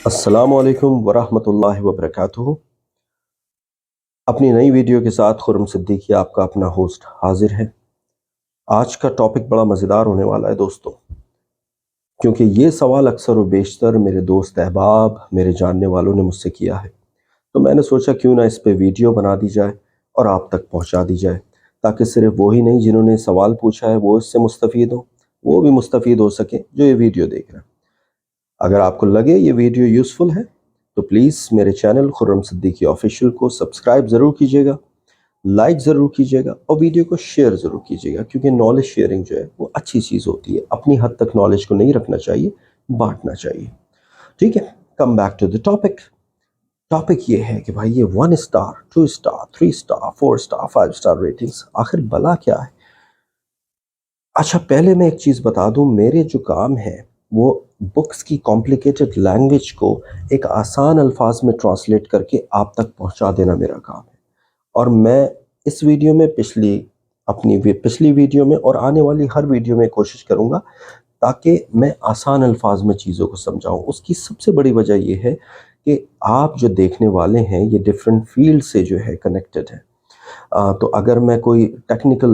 السلام علیکم ورحمۃ اللہ وبرکاتہ۔ اپنی نئی ویڈیو کے ساتھ خرم صدیقی آپ کا اپنا ہوسٹ حاضر ہے۔ آج کا ٹاپک بڑا مزیدار ہونے والا ہے دوستوں، کیونکہ یہ سوال اکثر و بیشتر میرے دوست احباب، میرے جاننے والوں نے مجھ سے کیا ہے، تو میں نے سوچا کیوں نہ اس پہ ویڈیو بنا دی جائے اور آپ تک پہنچا دی جائے، تاکہ صرف وہی نہیں جنہوں نے سوال پوچھا ہے وہ اس سے مستفید ہوں، وہ بھی مستفید ہو سکیں جو یہ ویڈیو دیکھ رہے ہیں۔ اگر آپ کو لگے یہ ویڈیو یوزفل ہے تو پلیز میرے چینل خرم صدیقی آفیشیل کو سبسکرائب ضرور کیجیے گا، لائک ضرور کیجیے گا اور ویڈیو کو شیئر ضرور کیجیے گا، کیونکہ نالج شیئرنگ جو ہے وہ اچھی چیز ہوتی ہے۔ اپنی حد تک نالج کو نہیں رکھنا چاہیے، بانٹنا چاہیے۔ ٹھیک ہے، come back to the topic. Topic یہ ہے کہ بھائی یہ 1 star 2 star 3 star 4 star 5 star ratings آخر بلا کیا ہے؟ اچھا، پہلے میں ایک چیز بتا دوں، میرے جو کام ہے وہ بکس کی کمپلیکیٹڈ لینگویج کو ایک آسان الفاظ میں ٹرانسلیٹ کر کے آپ تک پہنچا دینا میرا کام ہے، اور میں اس ویڈیو میں پچھلی ویڈیو میں اور آنے والی ہر ویڈیو میں کوشش کروں گا تاکہ میں آسان الفاظ میں چیزوں کو سمجھاؤں۔ اس کی سب سے بڑی وجہ یہ ہے کہ آپ جو دیکھنے والے ہیں یہ ڈیفرنٹ فیلڈ سے جو ہے کنیکٹڈ ہے، تو اگر میں کوئی ٹیکنیکل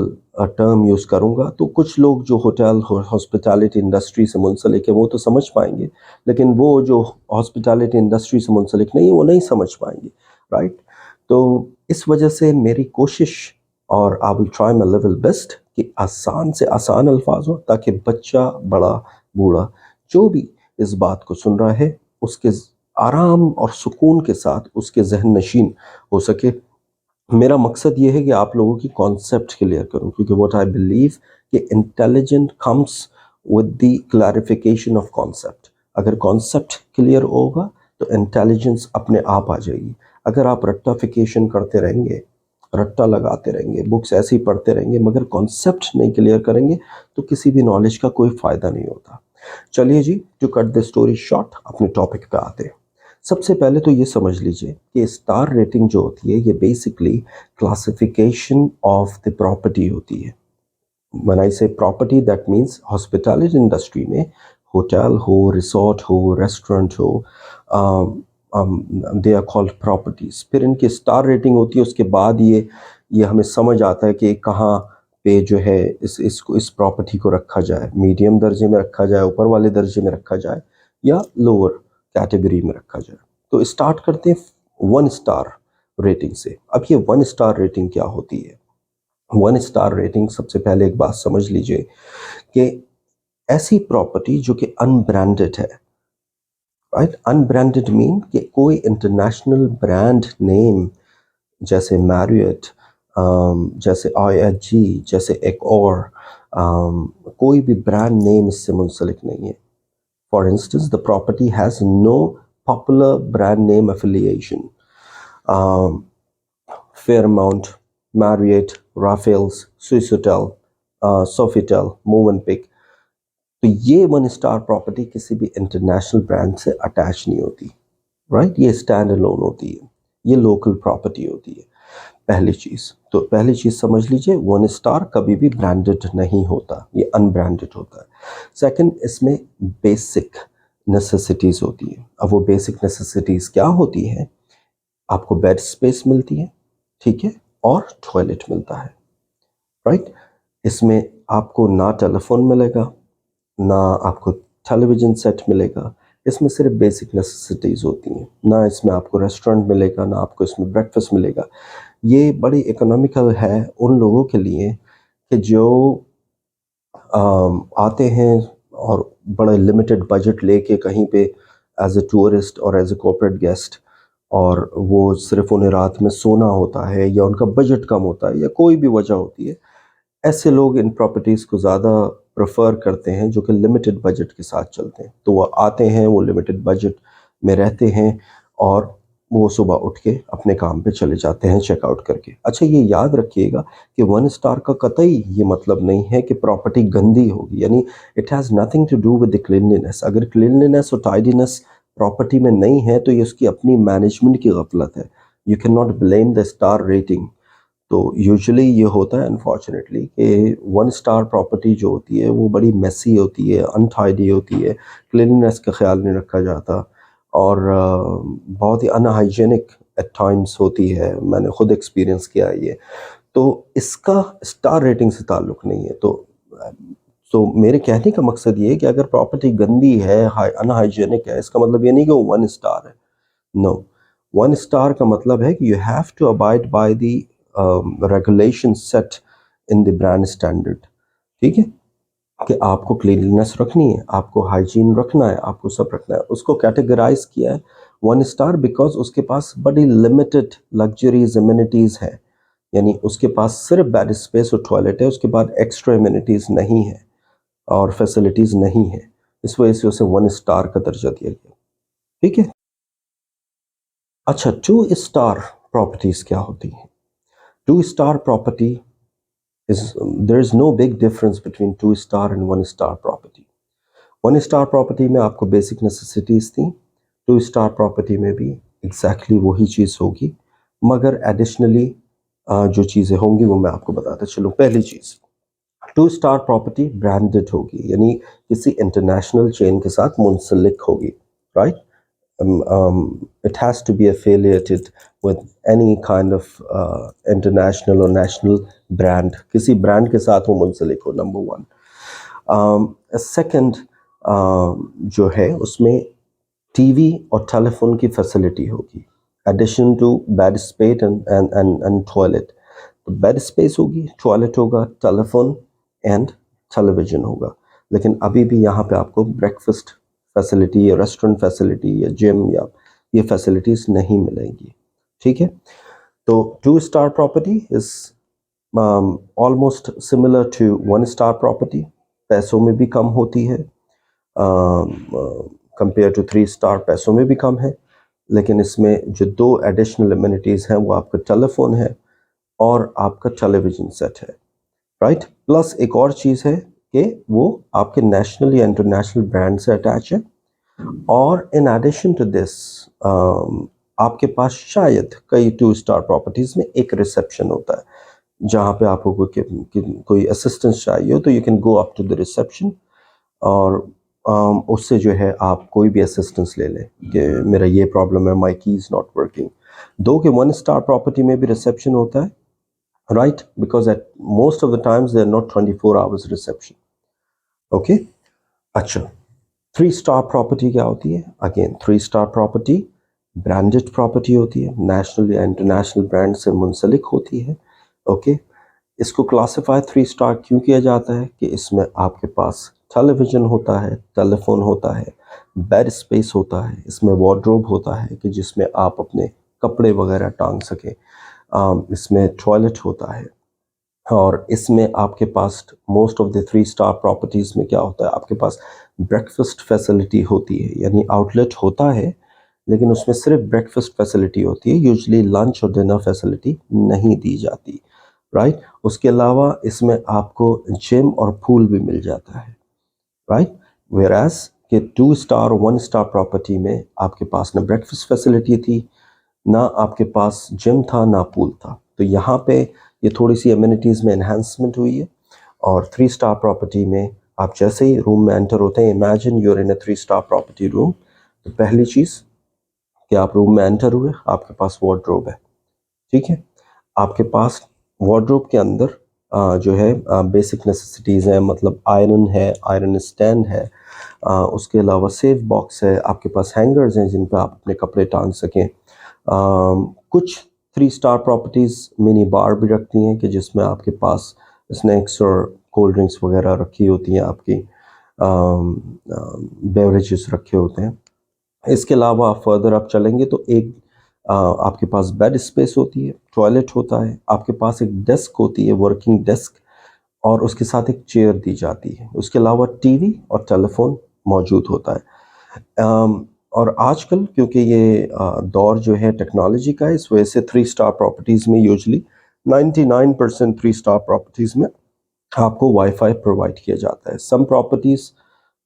ٹرم یوز کروں گا تو کچھ لوگ جو ہوٹل ہاسپٹیلٹی انڈسٹری سے منسلک ہیں وہ تو سمجھ پائیں گے، لیکن وہ جو ہاسپٹیلٹی انڈسٹری سے منسلک نہیں وہ نہیں سمجھ پائیں گے، رائٹ؟ تو اس وجہ سے میری کوشش، اور I will try my level best، کہ آسان سے آسان الفاظ ہو تاکہ بچہ بڑا بوڑھا جو بھی اس بات کو سن رہا ہے اس کے آرام اور سکون کے ساتھ اس کے ذہن نشین ہو سکے۔ میرا مقصد یہ ہے کہ آپ لوگوں کی کانسیپٹ کلیئر کروں، کیونکہ what I believe کہ intelligent comes with the clarification of concept۔ اگر کانسیپٹ کلیئر ہوگا تو انٹیلیجنس اپنے آپ آ جائے گی۔ اگر آپ رٹافیکیشن کرتے رہیں گے، رٹا لگاتے رہیں گے، بکس ایسے ہی پڑھتے رہیں گے مگر کانسیپٹ نہیں کلیئر کریں گے تو کسی بھی نالج کا کوئی فائدہ نہیں ہوتا۔ چلیے جی، to cut the story short, اپنے ٹاپک پہ آتے ہیں۔ سب سے پہلے تو یہ سمجھ لیجئے کہ اسٹار ریٹنگ جو ہوتی ہے یہ basically classification of the property ہوتی ہے۔ when I say property that means hospitality industry میں ہوٹل ہو، ریسورٹ ہو، ریسٹورنٹ ہو، they are called properties۔ پھر ان کی اسٹار ریٹنگ ہوتی ہے، اس کے بعد یہ ہمیں سمجھ آتا ہے کہ کہاں پہ جو ہے اس پراپرٹی کو رکھا جائے، میڈیم درجے میں رکھا جائے، اوپر والے درجے میں رکھا جائے، یا لوور کیٹیگری میں رکھا جائے۔ تو اسٹارٹ کرتے ہیں 1 اسٹار ریٹنگ سے۔ اب یہ 1 اسٹار ریٹنگ کیا ہوتی ہے؟ 1 اسٹار ریٹنگ، سب سے پہلے ایک بات سمجھ لیجئے کہ ایسی پراپرٹی جو کہ انبرانڈڈ ہے، رائٹ؟ انبرانڈڈ مین کہ کوئی انٹرنیشنل برانڈ نیم جیسے میریٹ، جیسے IHG، جیسے ایک اور کوئی بھی برانڈ نیم اس سے منسلک نہیں ہے۔ For instance, the property has no popular brand name affiliation۔ Fairmont، Marriott، Raffles، Swiss Hotel، Sofitel، Movenpick۔ تو یہ 1 اسٹار پراپرٹی کسی بھی انٹرنیشنل برانڈ سے اٹیچ نہیں ہوتی، رائٹ؟ یہ اسٹینڈ الون ہوتی ہے، یہ لوکل پراپرٹی ہوتی ہے۔ پہلی چیز سمجھ لیجئے، 1 اسٹار کبھی بھی برانڈڈ نہیں ہوتا، یہ انبرانڈڈ ہوتا ہے۔ سیکنڈ، اس میں بیسک نیسیسٹیز ہوتی ہیں۔ اب وہ بیسک نیسیسٹیز کیا ہوتی ہیں؟ آپ کو بیڈ سپیس ملتی ہے، ٹھیک ہے، اور ٹوائلٹ ملتا ہے، رائٹ؟ اس میں آپ کو نہ ٹیلی فون ملے گا، نہ آپ کو ٹیلی ویژن سیٹ ملے گا، اس میں صرف بیسک نیسیسٹیز ہوتی ہیں۔ نہ اس میں آپ کو ریسٹورنٹ ملے گا، نہ آپ کو اس میں بریک فاسٹ ملے گا۔ یہ بڑی اکنامیکل ہے ان لوگوں کے لیے کہ جو آتے ہیں اور بڑے لمیٹڈ بجٹ لے کے کہیں پہ ایز اے ٹورسٹ اور ایز اے کارپوریٹ گیسٹ، اور وہ صرف انہیں رات میں سونا ہوتا ہے یا ان کا بجٹ کم ہوتا ہے یا کوئی بھی وجہ ہوتی ہے، ایسے لوگ ان پراپرٹیز کو زیادہ پریفر کرتے ہیں جو کہ لمیٹڈ بجٹ کے ساتھ چلتے ہیں۔ تو وہ آتے ہیں، وہ لمیٹڈ بجٹ میں رہتے ہیں اور وہ صبح اٹھ کے اپنے کام پہ چلے جاتے ہیں چیک آؤٹ کر کے۔ اچھا، یہ یاد رکھیے گا کہ 1 اسٹار کا قطعی یہ مطلب نہیں ہے کہ پراپرٹی گندی ہوگی، یعنی it has nothing to do with the cleanliness. اگر کلینلینس اور ٹائڈینس پراپرٹی میں نہیں ہے تو یہ اس کی اپنی مینجمنٹ کی غفلت ہے۔ You can not blame the star rating. تو یوزلی یہ ہوتا ہے انفارچونیٹلی کہ 1 اسٹار پراپرٹی جو ہوتی ہے وہ بڑی میسی ہوتی ہے، انٹائڈی ہوتی ہے، کلیننس کا خیال نہیں رکھا جاتا، اور بہت ہی ان ہائیجینک ایٹ ٹائمس ہوتی ہے. میں نے خود ایکسپیرینس کیا ہے یہ. تو اس کا اسٹار ریٹنگ سے تعلق نہیں ہے. تو میرے کہنے کا مقصد یہ ہے کہ اگر پراپرٹی گندی ہے، ان ہائیجینک ہے، اس کا مطلب یہ نہیں کہ وہ 1 اسٹار ہے. نو، 1 اسٹار کا مطلب ہے کہ you have to abide by the regulation set in the brand standard. ٹھیک ہے، کہ آپ کو کلینلینس رکھنی ہے، آپ کو ہائیجین رکھنا ہے، آپ کو سب رکھنا ہے. اس کو کیٹیگرائز کیا ہے 1 اسٹار بیکاز اس کے پاس بڑی لمیٹڈ لگژریز امینٹیز ہیں. یعنی اس کے پاس صرف بیڈ اسپیس اور ٹوائلٹ ہے، اس کے بعد ایکسٹرا امینٹیز نہیں ہے اور فیسلٹیز نہیں ہیں. اس وجہ سے اسے 1 اسٹار کا درجہ دیا گیا. ٹھیک ہے. اچھا، 2 اسٹار پراپرٹیز کیا ہوتی ہیں؟ 2 star property there is no big difference between 2 star and 1 star property. 1 star property میں آپ کو بیسک نیسیسٹیز تھیں، 2 star property میں بھی ایگزیکٹلی وہی چیز ہوگی، مگر ایڈیشنلی جو چیزیں ہوں گی وہ میں آپ کو بتاتا چلوں. پہلی چیز، 2 star property برانڈڈ ہوگی، یعنی کسی انٹرنیشنل چین کے ساتھ منسلک ہوگی. Right, it has to be affiliated with any kind of international or national brand. کسی برانڈ کے ساتھ وہ منسلک ہو، نمبر 1. سیکنڈ جو ہے اس میں ٹی وی اور ٹیلی فون کی فیسلٹی ہوگی، addition to bed space and toilet. تو بیڈ اسپیس ہوگی، ٹوائلٹ ہوگا، telephone and television ہوگا. لیکن ابھی بھی یہاں پہ آپ کو بریکفسٹ فیسلٹی یا ریسٹورنٹ فیسلٹی یا جم یا یہ فیسلٹیز نہیں ملیں گی. ٹھیک ہے. تو 2 star property is almost similar to 1 star property. پیسوں میں بھی کم ہوتی ہے کمپیئر ٹو 3 اسٹار، پیسوں میں بھی کم ہے. لیکن اس میں جو 2 ایڈیشنل امینٹیز ہیں وہ آپ کا ٹیلی فون ہے اور آپ کا ٹیلی ویژن سیٹ ہے. رائٹ. پلس ایک اور چیز ہے کہ وہ آپ کے نیشنل یا انٹرنیشنل برانڈ سے اٹیچ ہے. اور ان ایڈیشن ٹو دس آپ کے پاس شاید کئی 2 اسٹار پراپرٹیز میں ایک ریسیپشن ہوتا ہے، جہاں پہ آپ کو کوئی اسسٹنس چاہیے ہو تو you can go up to the reception اور اس سے جو ہے آپ کوئی بھی اسسٹنس لے لیں کہ میرا یہ پرابلم ہے، مائی کی از ناٹ ورکنگ. دو کہ 1 اسٹار پراپرٹی میں بھی ریسیپشن ہوتا ہے، right, because at most of the times they are not 24 hours reception. Okay. اچھا، 3 اسٹار پراپرٹی کیا ہوتی ہے؟ Again 3 star property branded property ہوتی ہے، نیشنل یا انٹرنیشنل برانڈ سے منسلک ہوتی ہے. اوکے. اس کو کلاسیفائی 3 اسٹار کیوں کیا جاتا ہے؟ کہ اس میں آپ کے پاس ٹیلی ویژن ہوتا ہے، ٹیلی فون ہوتا ہے، بیڈ اسپیس ہوتا ہے، اس میں وارڈروب ہوتا ہے کہ جس میں آپ اپنے کپڑے وغیرہ ٹانگ سکیں، اس میں ٹوائلٹ ہوتا ہے، اور اس میں آپ کے پاس most of the 3 star properties میں کیا ہوتا ہے؟ آپ کے پاس بریکفسٹ فیسلٹی ہوتی ہے. یعنی آؤٹ لیٹ ہوتا ہے لیکن اس میں صرف بریکفسٹ فیسلٹی ہوتی ہے، یوزلی لنچ اور ڈنر فیسلٹی نہیں دی جاتی. رائٹ. اس کے علاوہ اس میں آپ کو جم اور پول بھی مل جاتا ہے. رائٹ. ویئر ایز کہ 2 اسٹار 1 اسٹار پراپرٹی میں آپ کے پاس نہ بریکفسٹ فیسلٹی تھی، نہ آپ کے پاس جم تھا، نہ پول تھا. تو یہاں پہ یہ تھوڑی سی امینٹیز میں انہینسمنٹ ہوئی ہے. اور 3 اسٹار پراپرٹی میں آپ جیسے ہی روم میں انٹر ہوتے ہیں، imagine you are in a 3 star property room, تو پہلی چیز کہ آپ روم میں انٹر ہوئے، آپ کے پاس وارڈروب ہے. ٹھیک ہے. آپ کے پاس وارڈروب کے اندر جو ہے بیسک نیسیسٹیز ہیں، مطلب آئرن ہے، آئرن اسٹینڈ ہے، اس کے علاوہ سیف باکس ہے، آپ کے پاس ہینگرز ہیں جن پہ آپ اپنے کپڑے ٹانگ سکیں. کچھ 3 اسٹار پراپرٹیز منی بار بھی رکھتی ہیں کہ جس میں آپ کے پاس اسنیکس اور کولڈ ڈرنکس وغیرہ رکھی ہوتی ہیں، آپ کی بیوریجز رکھے ہوتے ہیں. اس کے علاوہ آپ فردر آپ چلیں گے تو ایک آپ کے پاس بیڈ اسپیس ہوتی ہے، ٹوائلٹ ہوتا ہے، آپ کے پاس ایک ڈیسک ہوتی ہے، ورکنگ ڈیسک، اور اس کے ساتھ ایک چیئر دی جاتی ہے. اس کے علاوہ ٹی وی اور ٹیلی فون موجود ہوتا ہے. اور آج کل کیونکہ یہ دور جو ہے ٹیکنالوجی کا ہے، اس وجہ سے 3 اسٹار پراپرٹیز میں یوزلی 99% 3 اسٹار پراپرٹیز میں آپ کو وائی فائی پرووائڈ کیا جاتا ہے. Some properties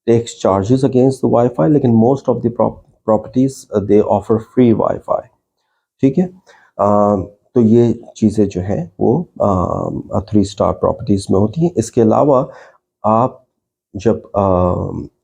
tax charges against the wifi, لیکن most of the properties they offer free wifi. ٹھیک ہے. تو یہ چیزیں جو ہیں وہ 3 اسٹار پراپرٹیز میں ہوتی ہیں. اس کے علاوہ آپ جب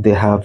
they have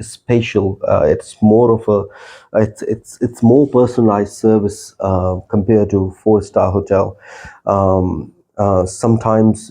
spatial. It's more of a it's more personalized service compared to 4-star hotel. Sometimes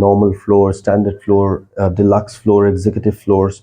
normal floor, standard floor, deluxe floor, executive floors.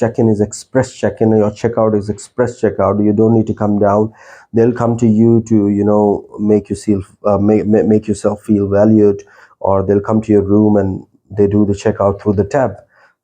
check in is express check in, your check out is express check out. You don't need to come down. They'll come to you to make yourself feel valued, or they'll come to your room and they do the check out through the tab.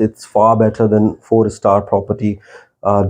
it's far better than 4-star property.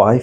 5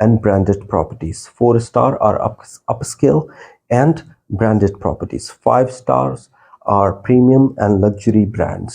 and branded properties. 4-star are upscale and branded properties. 5 stars are premium and luxury brands.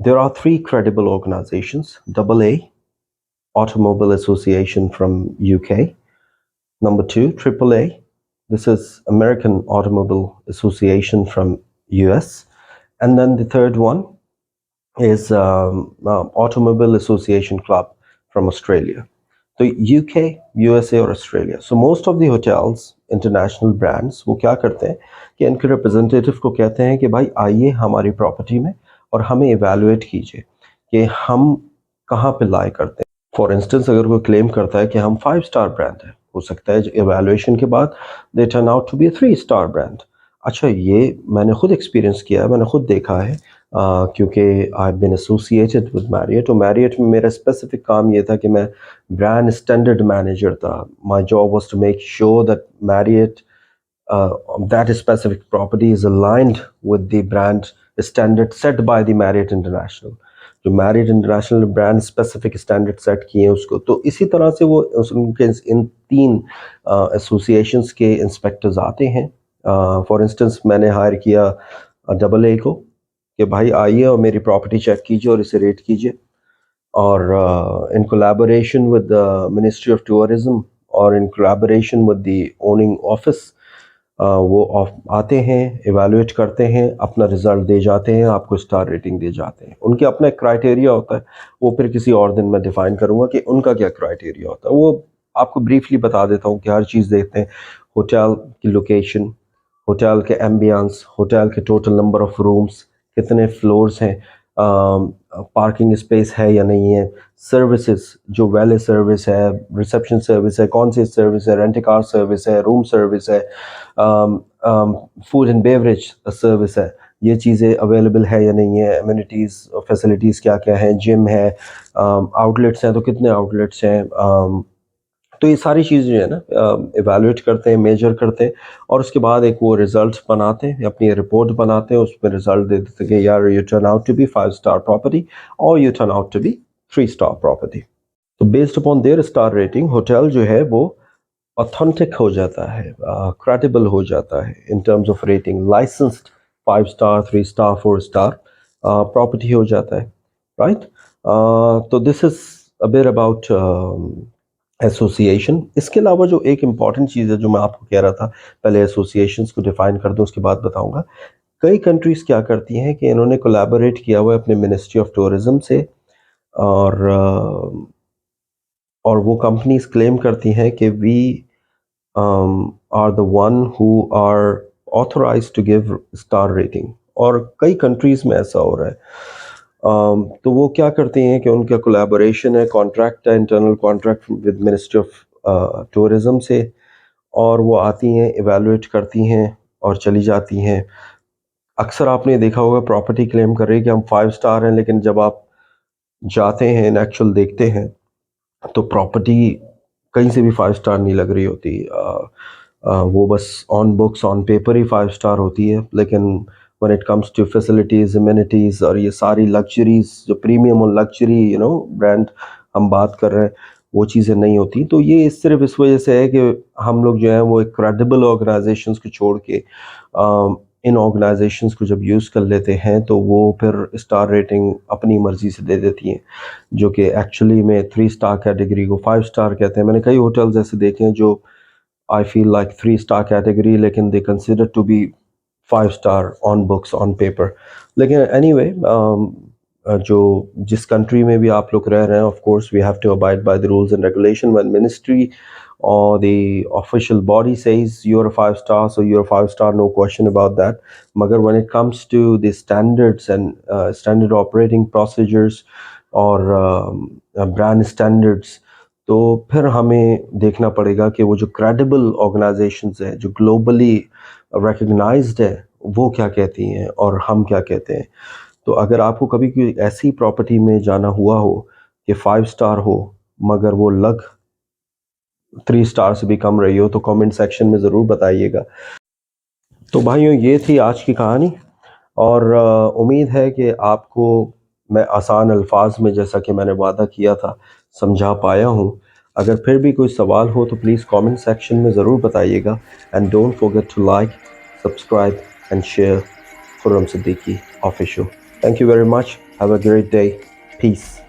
There are three credible organizations: AA, Automobile Association from UK; number two, AAA, this is American Automobile Association from US; and then the third one is Automobile Association Club from Australia. تو UK, USA اور Australia. So most of the hotels international brands وہ کیا کرتے ہیں کہ ان کے representative کو کہتے ہیں کہ بھائی آئیے ہماری پراپرٹی میں اور ہمیں ایویلویٹ کیجئے کہ ہم کہاں پہ لائے کرتے ہیں. فار انسٹنس اگر کوئی کلیم کرتا ہے کہ ہم 5 اسٹار برانڈ ہیں، ہو سکتا ہے ایویلویشن کے بعد they turn out to be a 3 star brand. اچھا، یہ میں نے خود ایکسپیرینس کیا ہے، میں نے خود دیکھا ہے، کیونکہ آئی بین ایسوسیٹڈ ود میریٹ. اور میریٹ میں میرا اسپیسیفک کام یہ تھا کہ میں برانڈ اسٹینڈرڈ مینیجر تھا. My job was to make sure that Marriott that specific property is aligned with the brand standard set by the Marriott International. جو Marriott International brand specific standard set کیے ہیں اس کو، تو اسی طرح سے وہ ان کے ان 3 ایسوسیشنز کے انسپیکٹرز آتے ہیں. فار انسٹنس میں نے ہائر کیا AA کو کہ بھائی آئیے اور میری پراپرٹی چیک کیجیے اور اسے ریٹ کیجیے. اور in collaboration with ministry of tourism اور in collaboration with the owning office, وہ آتے ہیں، ایویلویٹ کرتے ہیں، اپنا رزلٹ دے جاتے ہیں، آپ کو اسٹار ریٹنگ دے جاتے ہیں. ان کے اپنا ایک کرائٹیریا ہوتا ہے، وہ پھر کسی اور دن میں ڈیفائن کروں گا کہ ان کا کیا کرائٹیریا ہوتا ہے. وہ آپ کو بریفلی بتا دیتا ہوں کہ ہر چیز دیکھتے ہیں: ہوٹل کی لوکیشن، ہوٹل کے ایمبینس، ہوٹل کے ٹوٹل نمبر آف رومز، کتنے فلورز ہیں، پارکنگ اسپیس ہے یا نہیں ہے، سروسز جو ویلے سروس ہے، ریسیپشن سروس ہے، کون سی سروس ہے، رینٹ کار سروس ہے، روم سروس ہے، فوڈ اینڈ بیوریج سروس ہے، یہ چیزیں اویلیبل ہے یا نہیں ہے، امینٹیز فیسلٹیز کیا کیا ہیں، جم ہے، آؤٹ لیٹس ہیں تو کتنے آؤٹ لیٹس ہیں. تو یہ ساری چیزیں جو ہے نا ایویلویٹ کرتے ہیں، میجر کرتے ہیں، اور اس کے بعد ایک وہ رزلٹ بناتے ہیں، اپنی رپورٹ بناتے ہیں، اس میں رزلٹ دے دیتے ہیں کہ یار you turn out to be 5 star property اور you turn out to be 3 star property. تو based upon their star rating hotel جو ہے وہ اوتھینٹک ہو جاتا ہے، کریڈیبل ہو جاتا ہے in terms of rating, licensed 5 star 3 star 4 star property ہو جاتا ہے، رائٹ. تو this is a bit about association. اس کے علاوہ جو ایک امپورٹنٹ چیز ہے جو میں آپ کو کہہ رہا تھا، پہلے ایسوسیشنس کو ڈیفائن کر دوں، اس کے بعد بتاؤں گا. کئی کنٹریز کیا کرتی ہیں کہ انہوں نے کولیبوریٹ کیا ہوا ہے اپنے منسٹری آف ٹورزم سے، اور وہ کمپنیز کلیم کرتی ہیں کہ we are the one who are authorize to give star rating. اور کئی کنٹریز میں ایسا ہو رہا ہے. تو وہ کیا کرتے ہیں کہ ان کا کولیبوریشن ہے، کانٹریکٹ ہے، internal contract with ministry of tourism سے، اور وہ آتی ہیں، ایویلویٹ کرتی ہیں اور چلی جاتی ہیں. اکثر آپ نے دیکھا ہوگا پراپرٹی کلیم کر رہی ہے کہ ہم 5 اسٹار ہیں، لیکن جب آپ جاتے ہیں ایکچوئل دیکھتے ہیں تو پراپرٹی کہیں سے بھی 5 اسٹار نہیں لگ رہی ہوتی. وہ بس آن بکس آن پیپر ہی 5 اسٹار ہوتی ہے، لیکن when it comes to facilities, amenities اور یہ ساری لگژریز جو پریمیم اور لگژری برانڈ ہم بات کر رہے ہیں، وہ چیزیں نہیں ہوتی. تو یہ صرف اس وجہ سے ہے کہ ہم لوگ جو ہیں وہ ایک کریڈیبل آرگنائزیشنز کو چھوڑ کے ان آرگنائزیشنز کو جب یوز کر لیتے ہیں تو وہ پھر اسٹار ریٹنگ اپنی مرضی سے دے دیتی ہیں، جو کہ ایکچولی میں 3 اسٹار کیٹیگری کو 5 اسٹار کہتے ہیں. میں نے کئی ہوٹلز ایسے دیکھے ہیں جو I feel like 3 star category, لیکن they consider to be 5 star on books on paper. لیکن اینی وے جو جس کنٹری میں بھی آپ لوگ رہ رہے ہیں، of course we have to abide by the rules and regulation. when ministry or the official body says you're a 5 star, so you're a 5 star, no question about that. مگر when it comes to the standards and standard operating procedures اور brand standards، تو پھر ہمیں دیکھنا پڑے گا کہ وہ جو کریڈیبل آرگنائزیشنز ہیں جو گلوبلی ریکگنائزڈ ہے وہ کیا کہتی ہیں اور ہم کیا کہتے ہیں. تو اگر آپ کو کبھی کوئی ایسی پراپرٹی میں جانا ہوا ہو کہ 5 اسٹار ہو مگر وہ 3 اسٹار سے بھی کم رہی ہو، تو کامنٹ سیکشن میں ضرور بتائیے گا. تو بھائیوں، یہ تھی آج کی کہانی، اور امید ہے کہ آپ کو میں آسان الفاظ میں، جیسا کہ میں نے وعدہ کیا تھا، سمجھا پایا ہوں. اگر پھر بھی کوئی سوال ہو تو پلیز کامنٹ سیکشن میں ضرور بتائیے گا. And don't forget to like, subscribe and share Khurram Siddiqui official. Thank you very much. Have a great day. Peace.